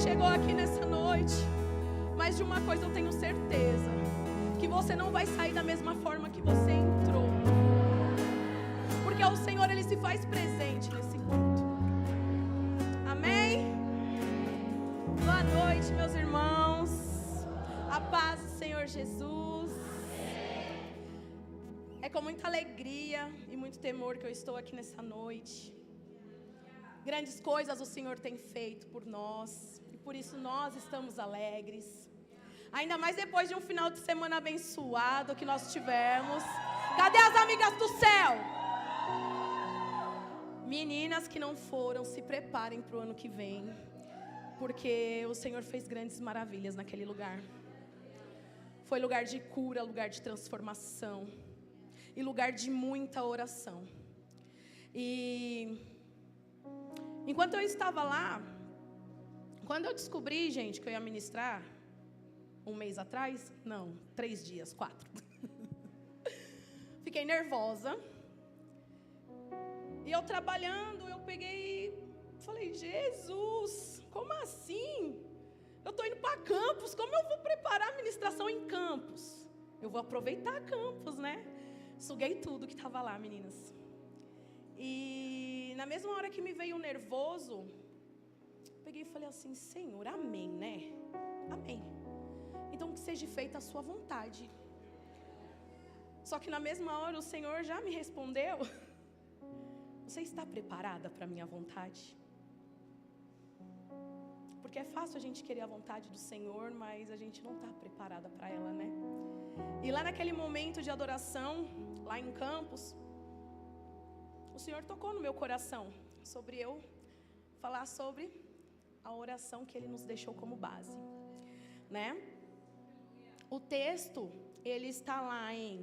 chegou aqui nessa noite, mas de uma coisa eu tenho certeza, que você não vai sair da mesma forma que você entrou, porque o Senhor, Ele se faz presente nesse culto. Amém? Boa noite, meus irmãos. A paz do Senhor Jesus. É com muita alegria e muito temor que eu estou aqui nessa noite. Grandes coisas o Senhor tem feito por nós, e por isso nós estamos alegres. Ainda mais depois de um final de semana abençoado que nós tivemos. Cadê as amigas do céu? Meninas que não foram, se preparem para o ano que vem, porque o Senhor fez grandes maravilhas naquele lugar. Foi lugar de cura, lugar de transformação e lugar de muita oração. E enquanto eu estava lá, quando eu descobri, gente, que eu ia ministrar um mês atrás, não, 3 dias, 4. Fiquei nervosa. E eu trabalhando, eu peguei e falei, Jesus, como assim? Eu estou indo para Campos, como eu vou preparar a ministração em Campos? Eu vou aproveitar Campos, né? Suguei tudo que estava lá, meninas. E na mesma hora que me veio um nervoso, peguei e falei assim, Senhor, amém, né? Amém. Então que seja feita a sua vontade. Só que na mesma hora o Senhor já me respondeu, você está preparada para a minha vontade? Porque é fácil a gente querer a vontade do Senhor, mas a gente não está preparada para ela, né? E lá naquele momento de adoração, lá em Campos, o Senhor tocou no meu coração sobre eu falar sobre a oração que Ele nos deixou como base, né? O texto, ele está lá em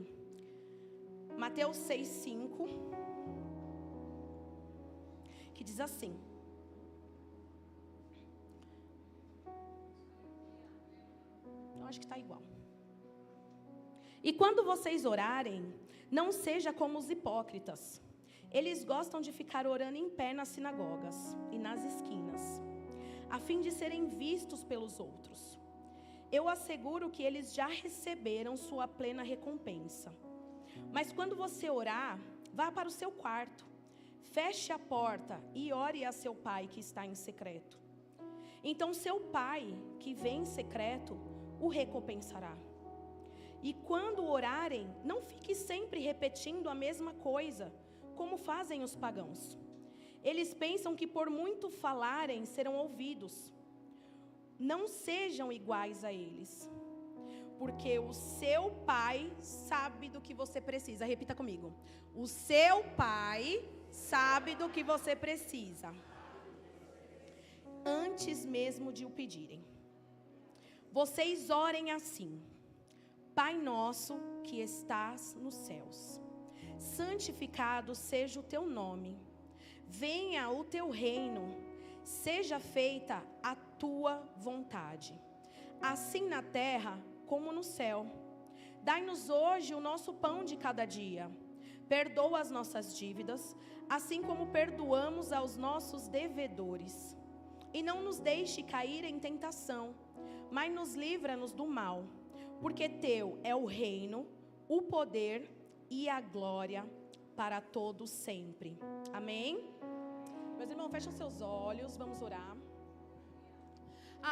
Mateus 6:5, que diz assim: eu acho que está igual. E quando vocês orarem, não seja como os hipócritas. Eles gostam de ficar orando em pé nas sinagogas e nas esquinas, a fim de serem vistos pelos outros. Eu asseguro que eles já receberam sua plena recompensa. Mas quando você orar, vá para o seu quarto, feche a porta e ore a seu pai que está em secreto. Então seu pai, que vem em secreto, o recompensará. E quando orarem, não fique sempre repetindo a mesma coisa, como fazem os pagãos. Eles pensam que por muito falarem serão ouvidos. Não sejam iguais a eles, porque o seu pai sabe do que você precisa. Repita comigo. O seu pai sabe do que você precisa, antes mesmo de o pedirem. Vocês orem assim: Pai nosso que estás nos céus, santificado seja o teu nome. Venha o teu reino. Seja feita a tua vontade, assim na terra como no céu. Dai-nos hoje o nosso pão de cada dia. Perdoa as nossas dívidas, assim como perdoamos aos nossos devedores. E não nos deixe cair em tentação, mas nos livra-nos do mal. Porque teu é o reino, o poder e a glória para todos sempre. Amém? Meus irmãos, fecham seus olhos, vamos orar.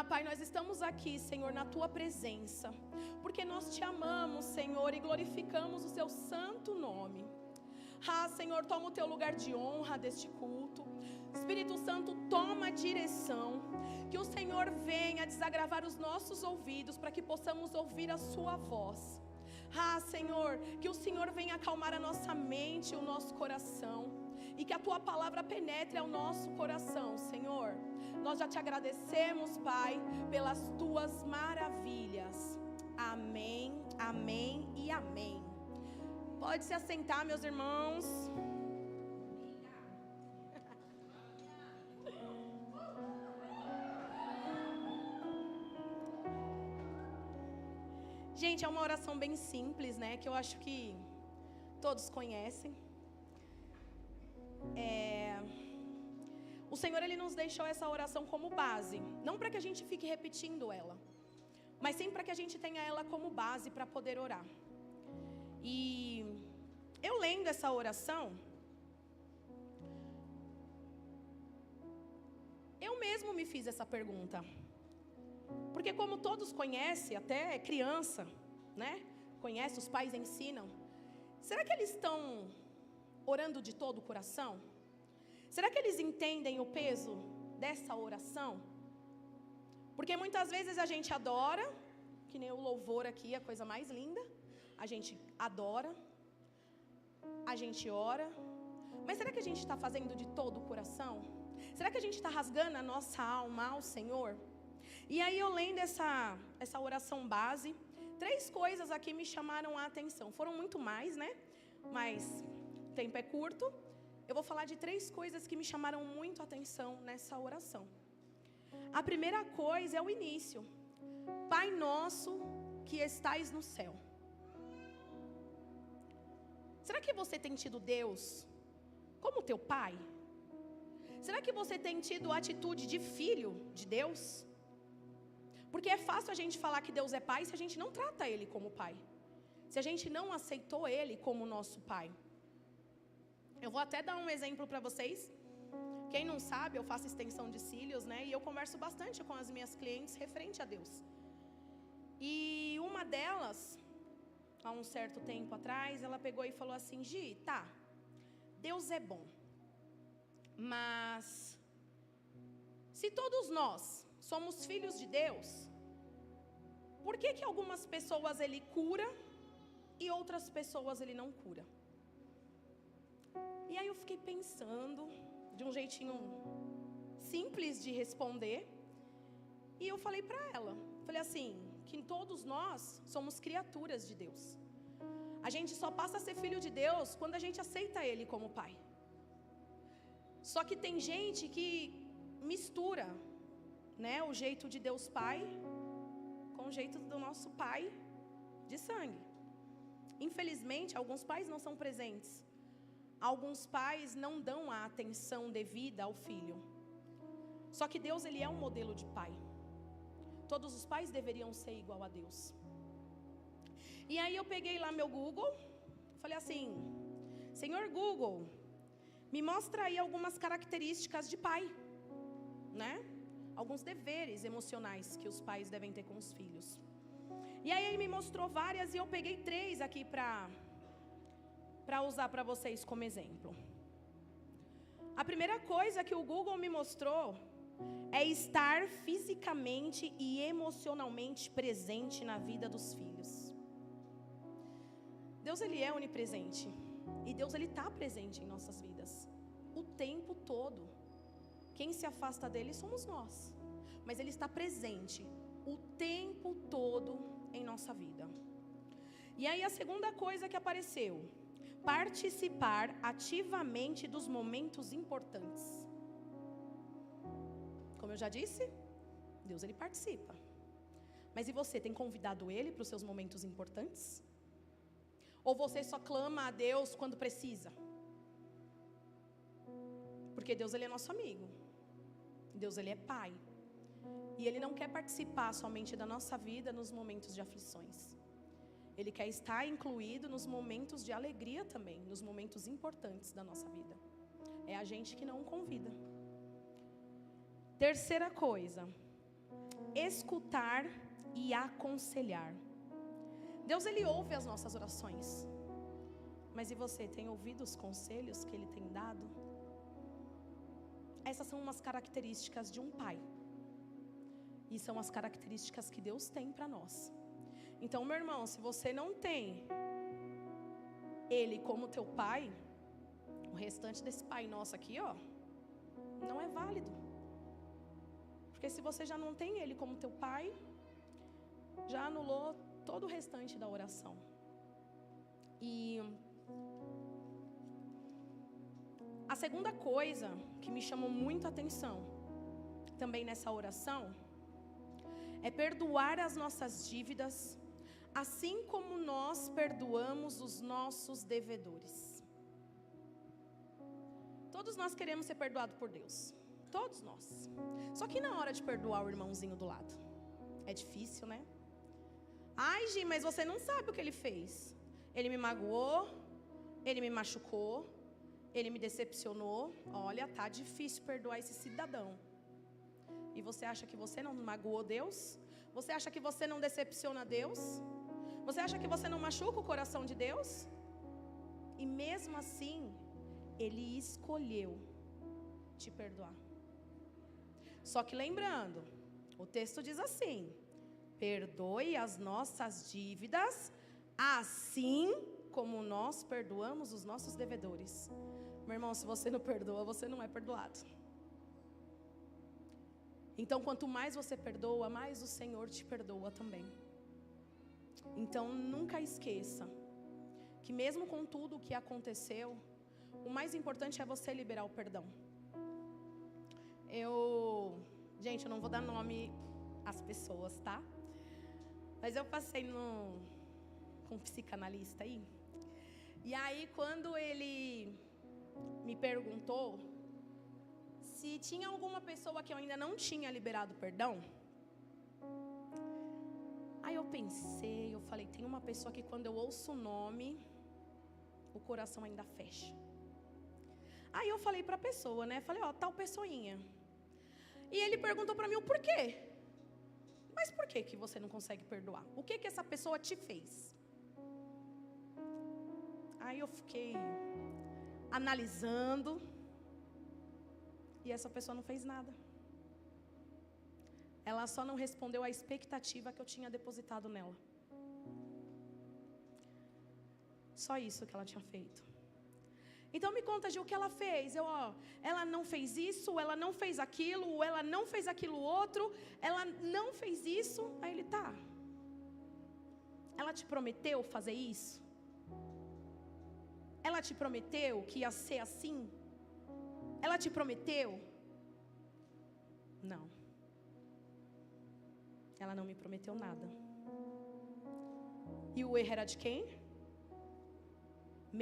Pai, nós estamos aqui, Senhor, na Tua presença, porque nós Te amamos, Senhor, e glorificamos o Seu santo nome. Senhor, toma o Teu lugar de honra deste culto. Espírito Santo, toma a direção. Que o Senhor venha desagravar os nossos ouvidos, para que possamos ouvir a Sua voz. Senhor, que o Senhor venha acalmar a nossa mente e o nosso coração, e que a Tua palavra penetre ao nosso coração, Senhor. Nós já Te agradecemos, Pai, pelas Tuas maravilhas. Amém, amém e amém. Pode se assentar, meus irmãos. Gente, é uma oração bem simples, né? Que eu acho que todos conhecem. o Senhor, Ele nos deixou essa oração como base. Não para que a gente fique repetindo ela, mas sim para que a gente tenha ela como base para poder orar. E eu lendo essa oração, eu mesmo me fiz essa pergunta. Porque como todos conhecem, até criança, né? Conhece, os pais ensinam. Será que eles estão orando de todo o coração? Será que eles entendem o peso dessa oração? Porque muitas vezes a gente adora, que nem o louvor aqui, a coisa mais linda. A gente adora, a gente ora. Mas será que a gente está fazendo de todo o coração? Será que a gente está rasgando a nossa alma ao Senhor? E aí eu lendo essa oração base, 3 coisas aqui me chamaram a atenção. Foram muito mais, né? Mas o tempo é curto. Eu vou falar de 3 coisas que me chamaram muito a atenção nessa oração. A primeira coisa é o início. Pai nosso que estais no céu. Será que você tem tido Deus como teu pai? Será que você tem tido a atitude de filho de Deus? Porque é fácil a gente falar que Deus é pai se a gente não trata Ele como pai. Se a gente não aceitou Ele como nosso pai. Eu vou até dar um exemplo para vocês. Quem não sabe, eu faço extensão de cílios, né? E eu converso bastante com as minhas clientes referente a Deus. E uma delas, há um certo tempo atrás, ela pegou e falou assim: Gi, tá, Deus é bom. Mas se todos nós somos filhos de Deus, por que algumas pessoas Ele cura e outras pessoas Ele não cura? E aí eu fiquei pensando, de um jeitinho simples de responder, e eu falei para ela, falei assim, que todos nós somos criaturas de Deus. A gente só passa a ser filho de Deus quando a gente aceita Ele como pai. Só que tem gente que mistura, né, o jeito de Deus Pai com o jeito do nosso pai de sangue. Infelizmente, alguns pais não são presentes. Alguns pais não dão a atenção devida ao filho. Só que Deus, Ele é um modelo de pai. Todos os pais deveriam ser igual a Deus. E aí eu peguei lá meu Google, falei assim: Senhor Google, me mostra aí algumas características de pai, né? Alguns deveres emocionais que os pais devem ter com os filhos. E aí ele me mostrou várias e eu peguei 3 aqui para usar para vocês como exemplo. A primeira coisa que o Google me mostrou é estar fisicamente e emocionalmente presente na vida dos filhos. Deus, Ele é onipresente. E Deus, Ele está presente em nossas vidas o tempo todo. Quem se afasta dEle somos nós. Mas Ele está presente o tempo todo em nossa vida. E aí a segunda coisa que apareceu: participar ativamente dos momentos importantes. Como eu já disse, Deus, Ele participa. Mas e você, tem convidado Ele para os seus momentos importantes? Ou você só clama a Deus quando precisa? Porque Deus, Ele é nosso amigo. Deus, Ele é Pai. E Ele não quer participar somente da nossa vida nos momentos de aflições. Ele quer estar incluído nos momentos de alegria também, nos momentos importantes da nossa vida. É a gente que não o convida. Terceira coisa: escutar e aconselhar. Deus, Ele ouve as nossas orações. Mas e você, tem ouvido os conselhos que Ele tem dado? Essas são umas características de um pai. E são as características que Deus tem para nós. Então, meu irmão, se você não tem Ele como teu pai, o restante desse Pai Nosso aqui, ó, não é válido. Porque se você já não tem Ele como teu pai, já anulou todo o restante da oração. E a segunda coisa que me chamou muito a atenção também nessa oração é perdoar as nossas dívidas, assim como nós perdoamos os nossos devedores. Todos nós queremos ser perdoados por Deus. todos nós. Só que na hora de perdoar o irmãozinho do lado, é difícil, né? Ai, Gi, mas você não sabe o que ele fez. Ele me magoou, ele me machucou, ele me decepcionou. Olha, tá difícil perdoar esse cidadão. E você acha que você não magoou Deus? Você acha que você não decepciona Deus? Você acha que você não machuca o coração de Deus? E mesmo assim, Ele escolheu te perdoar. Só que lembrando, o texto diz assim: perdoe as nossas dívidas, assim como nós perdoamos os nossos devedores. Meu irmão, se você não perdoa, você não é perdoado. Então, quanto mais você perdoa, mais o Senhor te perdoa também. Então, nunca esqueça que mesmo com tudo o que aconteceu, o mais importante é você liberar o perdão. Gente, eu não vou dar nome às pessoas, tá? Mas eu passei com um psicanalista aí. E aí, quando ele me perguntou se tinha alguma pessoa que eu ainda não tinha liberado perdão, aí eu pensei, eu falei, tem uma pessoa que quando eu ouço o nome, o coração ainda fecha. Aí eu falei para a pessoa, né? Falei, ó, tal pessoinha. E ele perguntou para mim o porquê. Mas por que você não consegue perdoar? O que essa pessoa te fez? Aí eu fiquei analisando. E essa pessoa não fez nada. Ela só não respondeu à expectativa que eu tinha depositado nela. Só isso que ela tinha feito. Então me conta, Gil, o que ela fez? Ela não fez isso, ela não fez aquilo, ela não fez aquilo outro, ela não fez isso. Aí ele, tá. Ela te prometeu fazer isso? Ela te prometeu que ia ser assim? Ela te prometeu? Não. Ela não me prometeu nada. E o erro era de quem?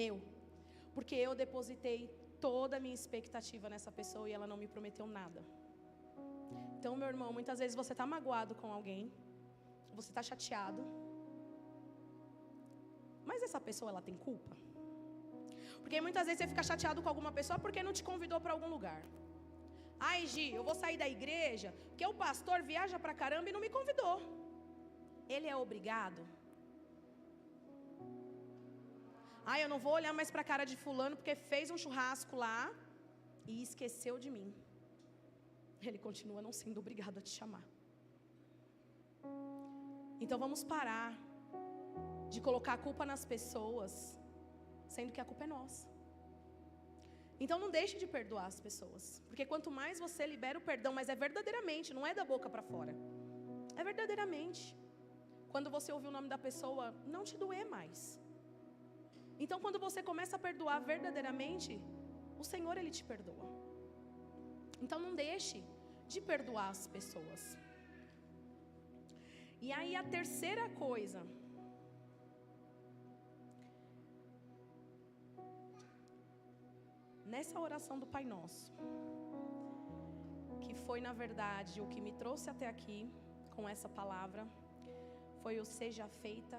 Meu. Porque eu depositei toda a minha expectativa nessa pessoa e ela não me prometeu nada. Então, meu irmão, muitas vezes você está magoado com alguém, você está chateado, mas essa pessoa, ela tem culpa? Porque muitas vezes você fica chateado com alguma pessoa porque não te convidou para algum lugar. Ai, Gi, eu vou sair da igreja porque o pastor viaja pra caramba e não me convidou. Ele é obrigado? Ai, eu não vou olhar mais pra cara de fulano porque fez um churrasco lá e esqueceu de mim. Ele continua não sendo obrigado a te chamar. Então vamos parar de colocar a culpa nas pessoas, sendo que a culpa é nossa. Então não deixe de perdoar as pessoas, porque quanto mais você libera o perdão, mas é verdadeiramente, não é da boca para fora, é verdadeiramente. Quando você ouvir o nome da pessoa, não te doer mais. Então quando você começa a perdoar verdadeiramente, o Senhor, Ele te perdoa. Então não deixe de perdoar as pessoas. E aí a terceira coisa, nessa oração do Pai Nosso, que foi na verdade o que me trouxe até aqui com essa palavra, foi o seja feita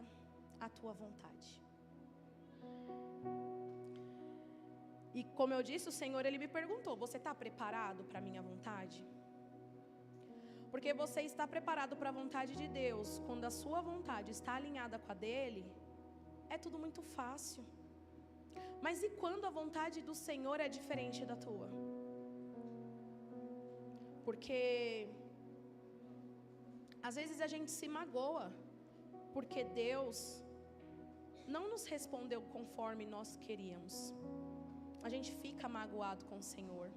a tua vontade. E como eu disse, o Senhor, Ele me perguntou, você está preparado para a minha vontade? Porque você está preparado para a vontade de Deus, quando a sua vontade está alinhada com a dEle, é tudo muito fácil. Mas e quando a vontade do Senhor é diferente da tua? Porque às vezes a gente se magoa, porque Deus não nos respondeu conforme nós queríamos. A gente fica magoado com o Senhor.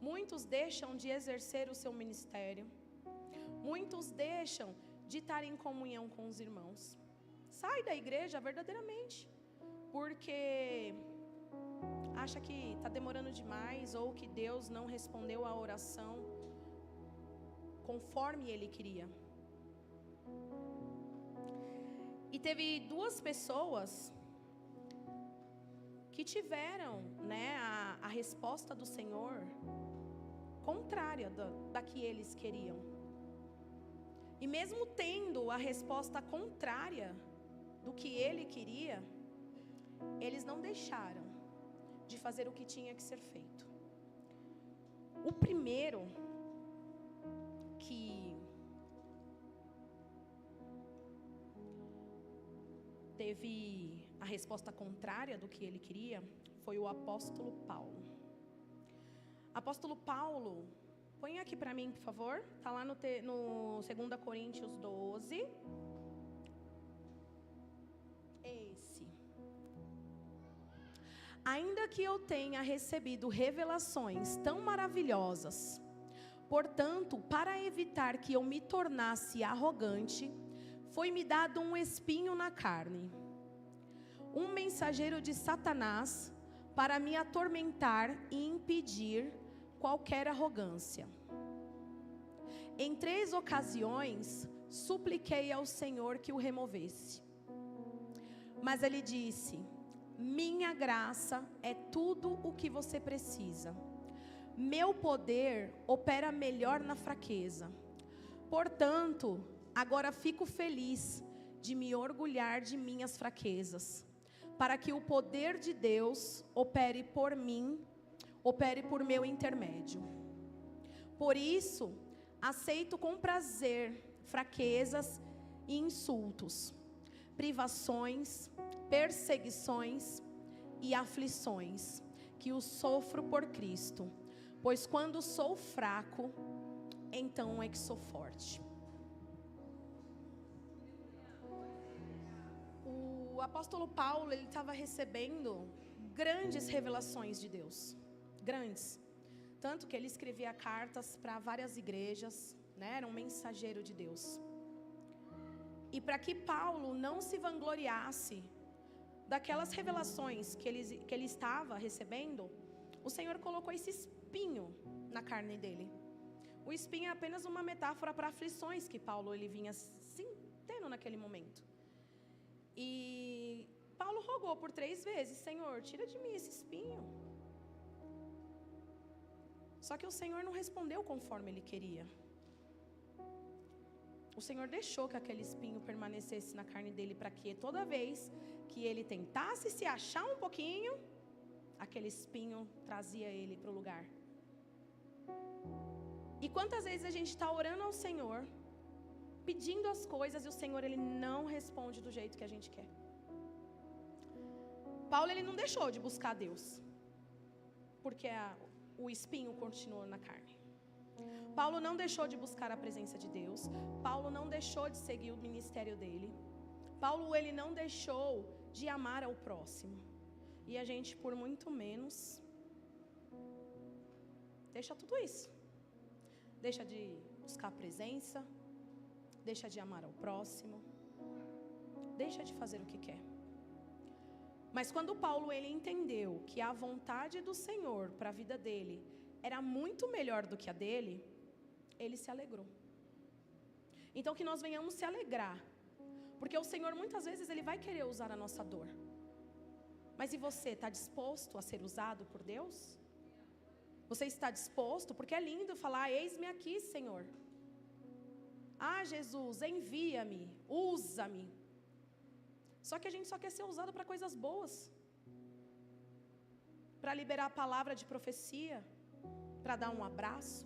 Muitos deixam de exercer o seu ministério. Muitos deixam de estar em comunhão com os irmãos. Sai da igreja verdadeiramente, porque acha que está demorando demais ou que Deus não respondeu a oração conforme Ele queria. E teve duas pessoas que tiveram, a resposta do Senhor contrária da que eles queriam. E mesmo tendo a resposta contrária do que ele queria, eles não deixaram de fazer o que tinha que ser feito. O primeiro que teve a resposta contrária do que ele queria foi o apóstolo Paulo. Apóstolo Paulo, põe aqui para mim, por favor. Está lá no 2 Coríntios 12. Esse. Ainda que eu tenha recebido revelações tão maravilhosas, portanto, para evitar que eu me tornasse arrogante, foi-me dado um espinho na carne, um mensageiro de Satanás, para me atormentar e impedir qualquer arrogância. Em 3 ocasiões, supliquei ao Senhor que o removesse. Mas ele disse: minha graça é tudo o que você precisa. Meu poder opera melhor na fraqueza. Portanto, agora fico feliz de me orgulhar de minhas fraquezas, para que o poder de Deus opere por mim, opere por meu intermédio. Por isso, aceito com prazer fraquezas e insultos, privações, perseguições e aflições, que o sofro por Cristo, pois quando sou fraco, então é que sou forte. O apóstolo Paulo, ele estava recebendo grandes revelações de Deus, grandes, tanto que ele escrevia cartas para várias igrejas, né? Era um mensageiro de Deus. E para que Paulo não se vangloriasse daquelas revelações que ele estava recebendo, o Senhor colocou esse espinho na carne dele. O espinho é apenas uma metáfora para aflições que Paulo ele vinha tendo naquele momento. E Paulo rogou por 3 vezes: Senhor, tira de mim esse espinho. Só que o Senhor não respondeu conforme ele queria. O Senhor deixou que aquele espinho permanecesse na carne dele, para que toda vez que ele tentasse se achar um pouquinho, aquele espinho trazia ele para o lugar. E quantas vezes a gente está orando ao Senhor, pedindo as coisas, e o Senhor ele não responde do jeito que a gente quer. Paulo ele não deixou de buscar a Deus, porque o espinho continuou na carne. Paulo não deixou de buscar a presença de Deus. Paulo não deixou de seguir o ministério dele. Paulo ele não deixou de amar ao próximo. E a gente, por muito menos, deixa tudo isso. Deixa de buscar a presença, deixa de amar ao próximo, deixa de fazer o que quer. Mas quando Paulo ele entendeu que a vontade do Senhor para a vida dele era muito melhor do que a dele, ele se alegrou. Então que nós venhamos se alegrar, porque o Senhor muitas vezes ele vai querer usar a nossa dor. Mas e você, está disposto a ser usado por Deus? Você está disposto? Porque é lindo falar: eis-me aqui, Senhor. Ah, Jesus, envia-me, usa-me. Só que a gente só quer ser usado para coisas boas, para liberar a palavra de profecia, para dar um abraço.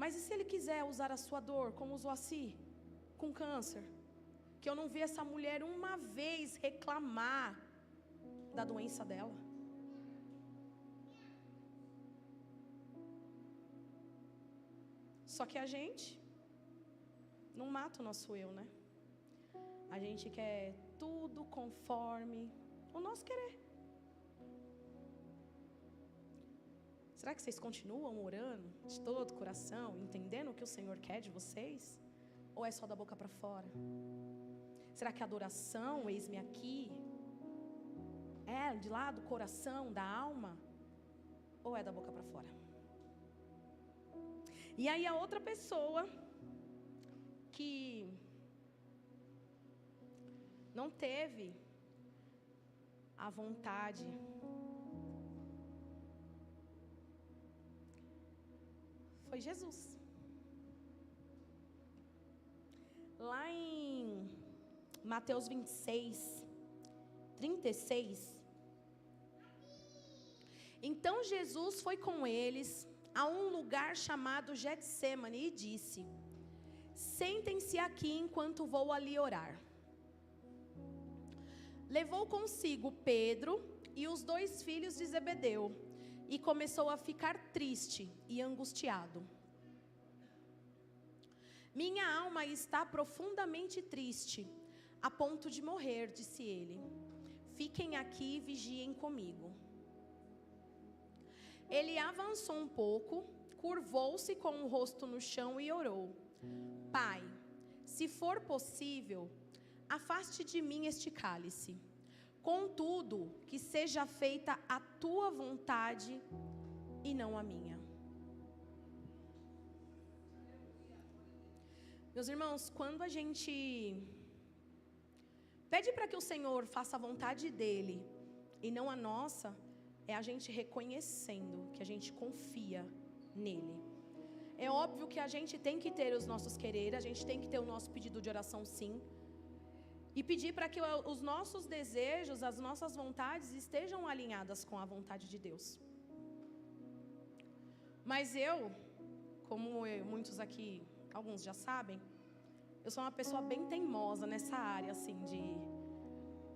Mas e se Ele quiser usar a sua dor, como usou a Si, com câncer? Que eu não vi essa mulher uma vez reclamar da doença dela. Só que a gente não mata o nosso eu, né? A gente quer tudo conforme o nosso querer. Será que vocês continuam orando de todo o coração, entendendo o que o Senhor quer de vocês? Ou é só da boca para fora? Será que a adoração, eis-me aqui, é de lá do coração, da alma? Ou é da boca para fora? E aí a outra pessoa que não teve a vontade Foi Jesus. Lá em Mateus 26, 36. Então Jesus foi com eles a um lugar chamado Getsêmani e disse: sentem-se aqui enquanto vou ali orar. Levou consigo Pedro e os 2 filhos de Zebedeu e começou a ficar triste e angustiado. Minha alma está profundamente triste, a ponto de morrer, disse ele. Fiquem aqui e vigiem comigo. Ele avançou um pouco, curvou-se com o rosto no chão e orou: Pai, se for possível, afaste de mim este cálice. Contudo, que seja feita a tua vontade e não a minha. Meus irmãos, quando a gente pede para que o Senhor faça a vontade dEle e não a nossa, é a gente reconhecendo que a gente confia nele. É óbvio que a gente tem que ter os nossos quereres, a gente tem que ter o nosso pedido de oração, sim. E pedir para que os nossos desejos, as nossas vontades estejam alinhadas com a vontade de Deus. Mas eu, como muitos aqui, alguns já sabem, eu sou uma pessoa bem teimosa nessa área, assim, de...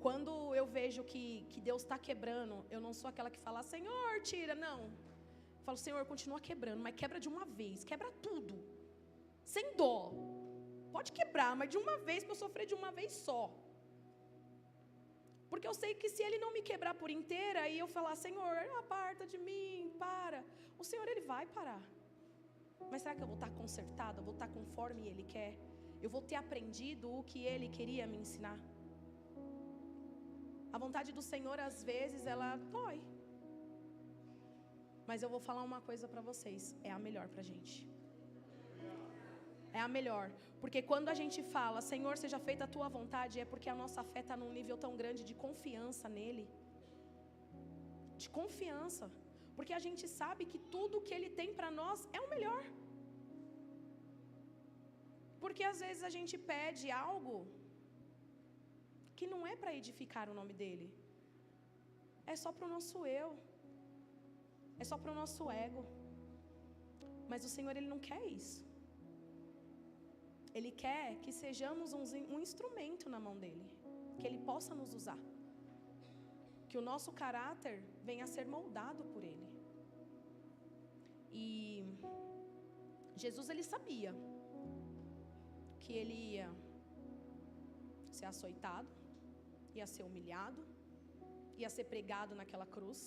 Quando eu vejo que Deus está quebrando, eu não sou aquela que fala: Senhor, tira, não. Eu falo: Senhor, continua quebrando, mas quebra de uma vez, quebra tudo, sem dó. Pode quebrar, mas de uma vez, para eu sofrer de uma vez só. Porque eu sei que se Ele não me quebrar por inteira, e eu falar: Senhor, aparta de mim, para. O Senhor, Ele vai parar. Mas será que eu vou estar consertada? Eu vou estar conforme Ele quer? Eu vou ter aprendido o que Ele queria me ensinar? A vontade do Senhor, às vezes, ela dói. Mas eu vou falar uma coisa para vocês: é a melhor para a gente. É a melhor. Porque quando a gente fala: Senhor, seja feita a tua vontade, é porque a nossa fé está num nível tão grande de confiança nele. De confiança. Porque a gente sabe que tudo que Ele tem para nós é o melhor. Porque às vezes a gente pede algo que não é para edificar o nome dEle. É só para o nosso eu. É só para o nosso ego. Mas o Senhor, Ele não quer isso. Ele quer que sejamos um instrumento na mão dEle. Que Ele possa nos usar. Que o nosso caráter venha a ser moldado por Ele. E Jesus, Ele sabia que Ele ia ser açoitado, ia ser humilhado, ia ser pregado naquela cruz.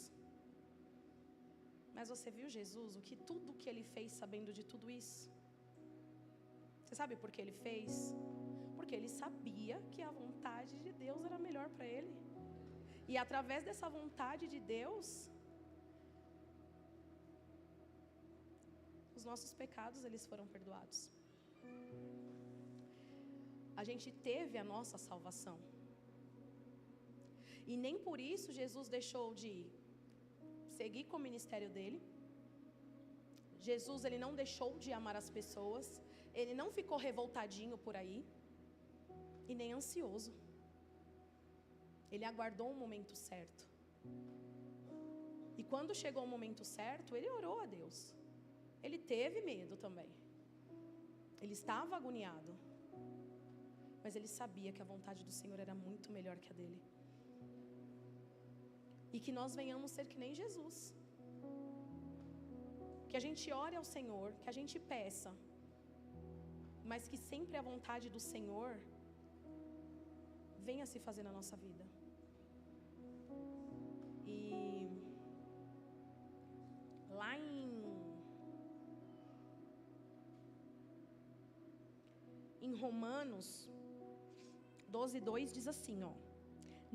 Mas você viu Jesus, tudo que Ele fez sabendo de tudo isso? Você sabe por que Ele fez? Porque Ele sabia que a vontade de Deus era melhor para Ele. E através dessa vontade de Deus, os nossos pecados, eles foram perdoados. A gente teve a nossa salvação. E nem por isso Jesus deixou de seguir com o ministério dele. Jesus, ele não deixou de amar as pessoas. Ele não ficou revoltadinho por aí. E nem ansioso. Ele aguardou o momento certo. E quando chegou o momento certo, ele orou a Deus. Ele teve medo também. Ele estava agoniado. Mas ele sabia que a vontade do Senhor era muito melhor que a dele. E que nós venhamos ser que nem Jesus. Que a gente ore ao Senhor, que a gente peça, mas que sempre a vontade do Senhor venha se fazer na nossa vida. E lá em Romanos 12:2 diz assim, ó: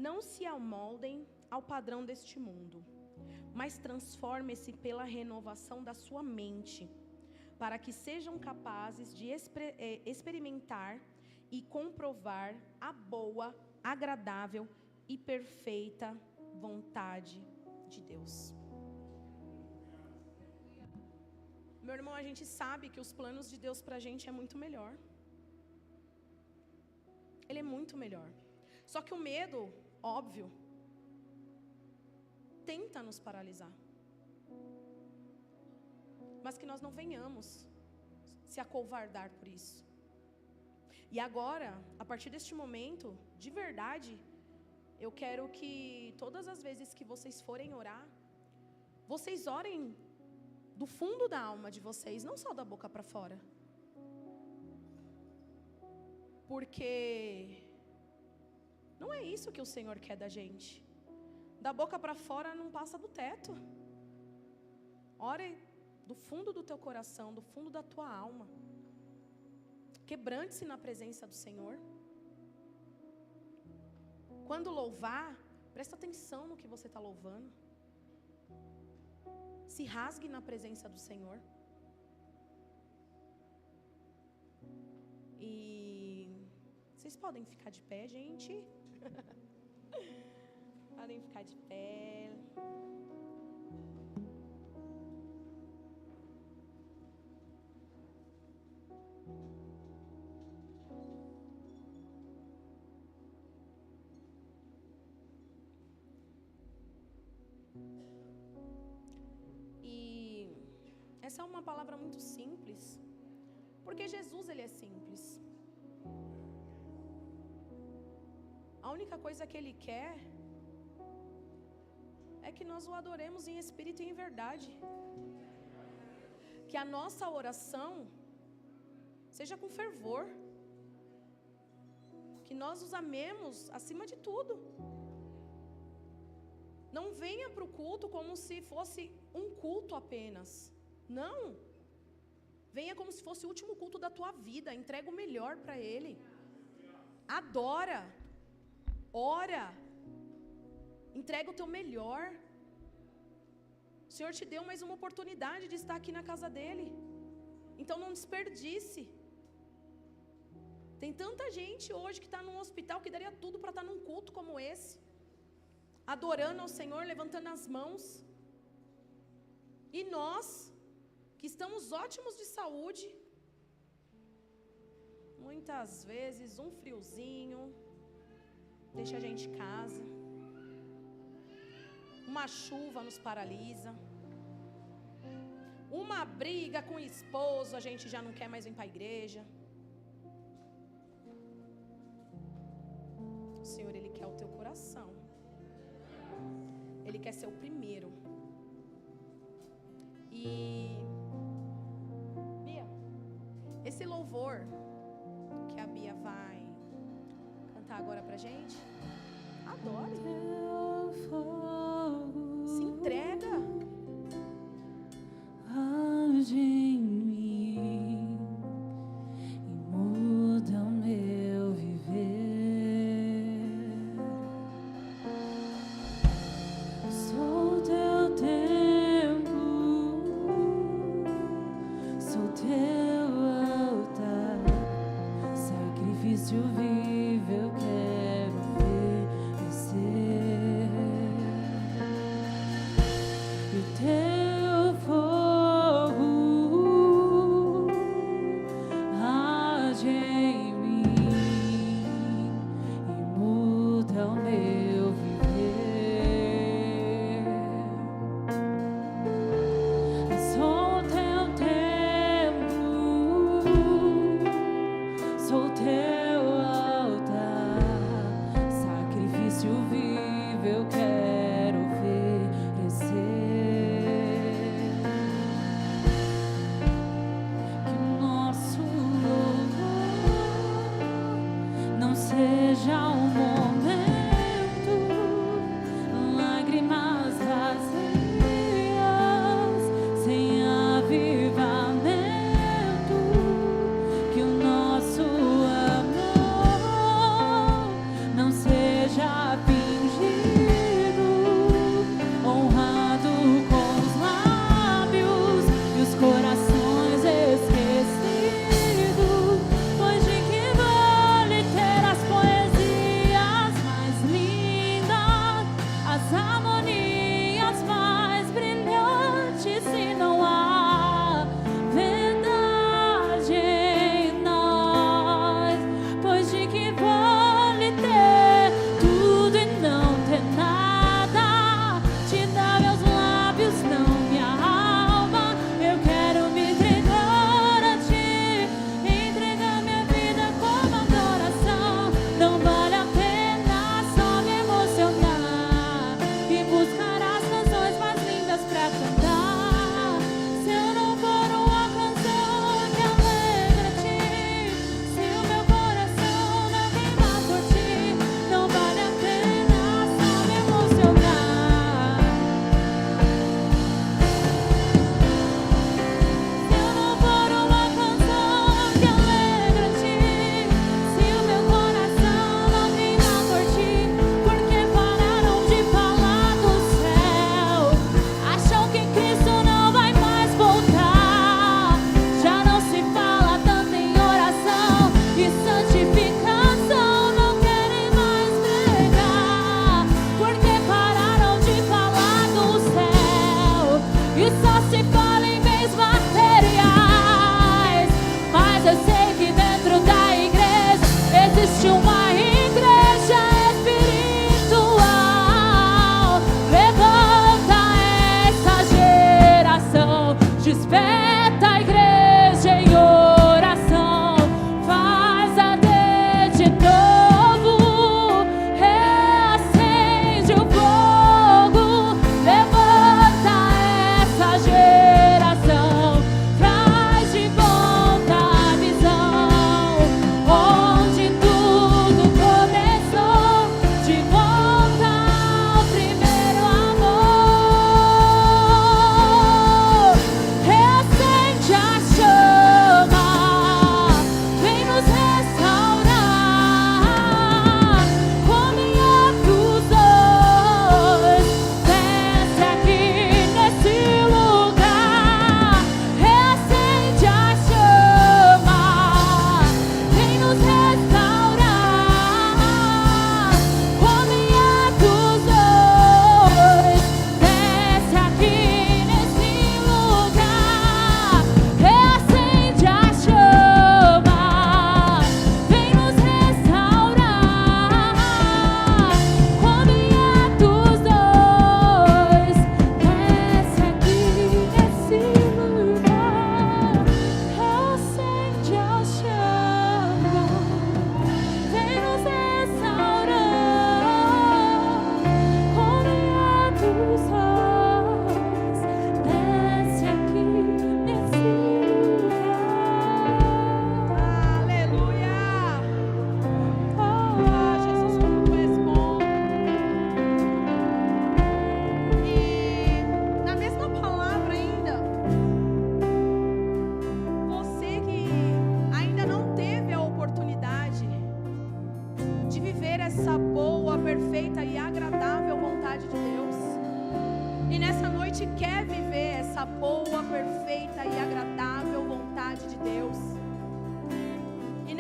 não se amoldem ao padrão deste mundo, mas transforme-se pela renovação da sua mente, para que sejam capazes de experimentar e comprovar a boa, agradável e perfeita vontade de Deus. Meu irmão, a gente sabe que os planos de Deus para a gente é muito melhor. Ele é muito melhor. Só que o medo, óbvio, tenta nos paralisar. Mas que nós não venhamos se acovardar por isso. E agora, a partir deste momento, de verdade, eu quero que todas as vezes que vocês forem orar, vocês orem do fundo da alma de vocês, não só da boca para fora. Porque não é isso que o Senhor quer da gente. Da boca para fora não passa do teto. Ore do fundo do teu coração, do fundo da tua alma. Quebrante-se na presença do Senhor. Quando louvar, presta atenção no que você está louvando. Se rasgue na presença do Senhor. E vocês podem ficar de pé, gente? Podem ficar de pé. Essa é uma palavra muito simples, porque Jesus, ele é simples. A única coisa que ele quer é que nós o adoremos em espírito e em verdade. Que a nossa oração seja com fervor. Que nós os amemos acima de tudo. Não venha para o culto como se fosse um culto apenas. Não. Venha como se fosse o último culto da tua vida. Entrega o melhor para Ele. Adora. Ora. Entrega o teu melhor. O Senhor te deu mais uma oportunidade de estar aqui na casa dEle. Então não desperdice. Tem tanta gente hoje que está num hospital que daria tudo para estar num culto como esse. Adorando ao Senhor, levantando as mãos. E nós, que estamos ótimos de saúde, muitas vezes um friozinho deixa a gente em casa, uma chuva nos paralisa, uma briga com o esposo, a gente já não quer mais vir para a igreja. O Senhor, Ele quer o teu coração. Ele quer ser o primeiro. E Bia, esse louvor que a Bia vai cantar agora pra gente, adore. Se entrega. Age em mim e muda o meu viver. Sou teu templo, sou teu altar, sacrifício vivo eu quero oferecer. E o teu fogo age em mim e muda o meu viver. Sou teu templo, sou teu altar, sacrifício vivo eu quero oferecer. Que o nosso louvor não seja um momento, lágrimas vazias, sem avivamento. Que o nosso amor não seja fingido, honrado com os lábios e os corações esquecidos. Pois de que vale ter as poesias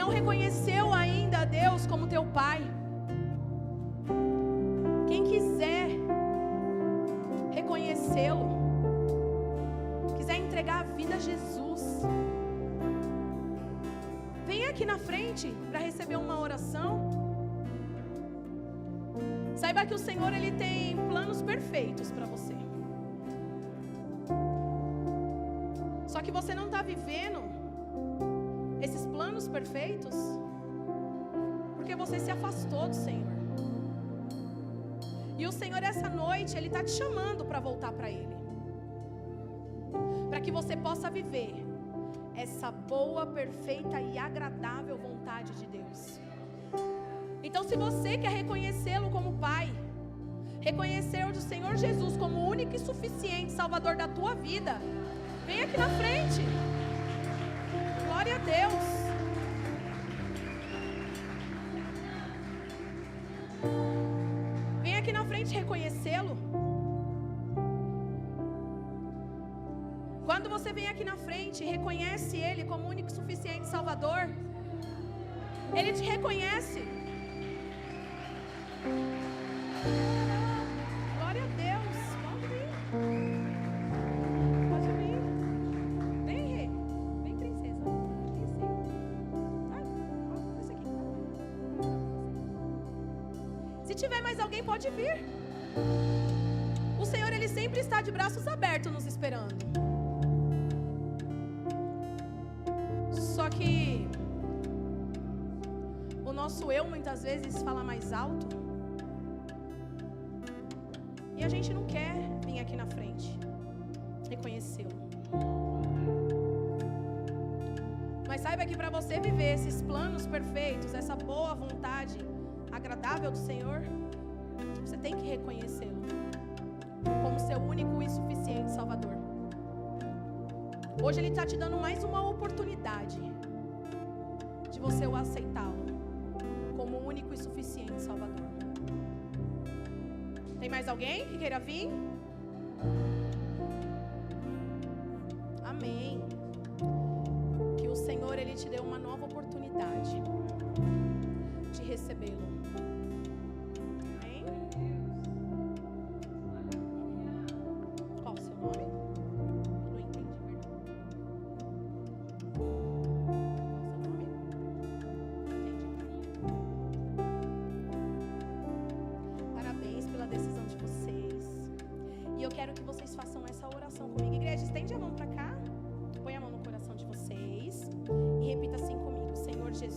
não reconheceu ainda a Deus como teu Pai, quem quiser reconhecê-lo, quiser entregar a vida a Jesus, vem aqui na frente para receber uma oração. Saiba que o Senhor, Ele tem planos perfeitos para você. Só que você não está vivendo esses planos perfeitos porque você se afastou do Senhor. E o Senhor, essa noite, Ele está te chamando para voltar para Ele, para que você possa viver essa boa, perfeita e agradável vontade de Deus. Então, se você quer reconhecê-lo como Pai, reconhecer o Senhor Jesus como o único e suficiente Salvador da tua vida, vem aqui na frente. Glória a Deus. Vem aqui na frente reconhecê-lo. Quando você vem aqui na frente e reconhece Ele como o único e suficiente Salvador, Ele te reconhece. Glória a Deus. Pode vir. Pode vir. Vem, rei. Vem, princesa. Esse aqui. Se tiver mais alguém, pode vir. O Senhor, Ele sempre está de braços abertos nos esperando. Só que o nosso eu muitas vezes fala mais alto. E a gente não quer vir aqui na frente reconhecê-lo. Mas saiba que para você viver esses planos perfeitos, essa boa vontade agradável do Senhor, você tem que reconhecê-lo como seu único e suficiente Salvador. Hoje Ele está te dando mais uma oportunidade de você o aceitá-lo como o único e suficiente Salvador. Tem mais alguém que queira vir? Amém. Que o Senhor, Ele te dê uma nova oportunidade de recebê-lo. Amém? Qual o seu nome? Não entendi, perdão. Qual o seu nome? Entendi. Parabéns pela decisão de vocês. E eu quero que vocês façam essa oração comigo. Igreja, estende a mão para cá.